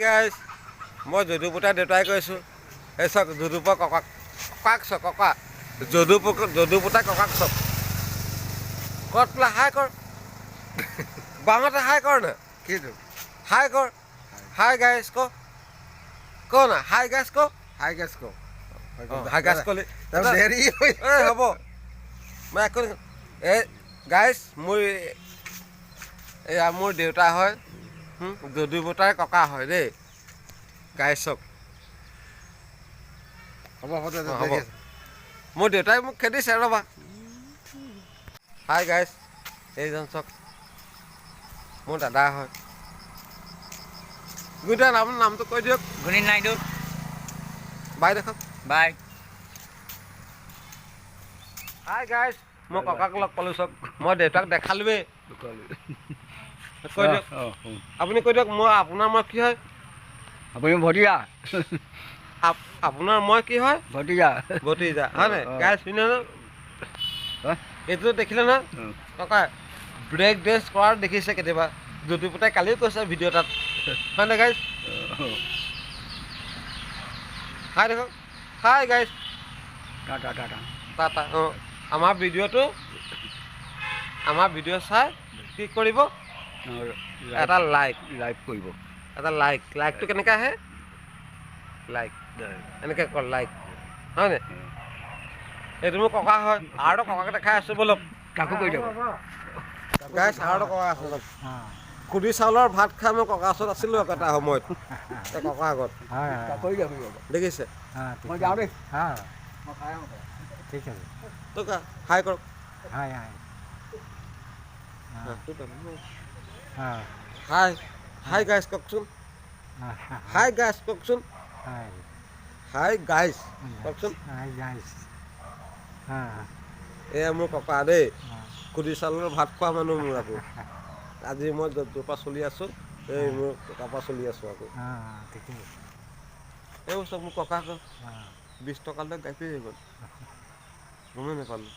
guys মই যদুপুতাৰ দেউতাই কৈছোঁ এই চাওক যদুপুৰ ককাক চাওক ককা যদুপুতাৰ ককাক চাওক ক'ত বোলে হাই কৰ বামতে হাই কৰ না কিটো হাই কৰ হাই গাইজ ক না হাই গাইজ ক হাই গেছ ক হাই গাইজ ক'লে দেৰি এই হ'ব মই একো এই গাইজ মোৰ দেউতা হয় যদুপুতাৰ ককা হয় দেই গাইজ চাওক হ'ব হ'ব মোৰ দেউতাই মোক খেদিছে ৰ'বা হাই গাইজ এইজন চাওক মোৰ দাদা হয় গুড আপোনাৰ নামটো কৈ দিয়ক গুণিত নাইডু বাই দেখক বাই হাই গাইজ মই ককাক লগ পালোঁ চাওক মই দেউতাক দেখালোৱেই কৈ দিয়ক আপুনি কৈ দিয়ক আপোনাৰ কি হয় আপুনি ভটিয়া আপোনাৰ মই কি হয় ভটিয়া ভতিজা হয় নাই গাইজ শুনে ন এইটো দেখিলে ন ককা ব্ৰেক ডেন্স কৰাৰ দেখিছে কেতিয়াবা যদুপুতাই কালিও কৈছে ভিডিঅ' তাত হয় নাই গাইজ হাই দেখক হাই গাইজ টাটা টাটা টাটা অঁ আমাৰ ভিডিঅ' চাই কি কৰিব এটা লাইক কৰিব লাইকটো কেনেকৈ আহে লাইক এনেকৈ কৰ লাইক হয় নাই এইটো মোৰ ককা হয় আৰু ককাকে দেখাই আছোঁ বলক তাকো কৰি দিব গাইজ আৰু ককা আছে অলপ খুদি চাউলৰ ভাত খাই মই ককা ওচৰত আছিলোঁ আকৌ এটা সময়ত ককা আগত দেখিছে মই যাওঁ দেই ঠিক আছে তোক হাই কৰক হাই হাই হাই হাই গাইজ কওকচোন হাই গাইজ কওকচোন হাই গাইজ কওকচোন এয়া মোৰ ককা দেই খুদি চাউলৰ ভাত খোৱা মানুহ মোৰ আকৌ আজি মই য'ৰ পৰা চলি আছোঁ এই মোৰ ককাৰ পৰা চলি আছোঁ আকৌ এই চব মোৰ ককাক 20 টকালৈ গাড়ী হৈ গ'ল গমেই নাপালোঁ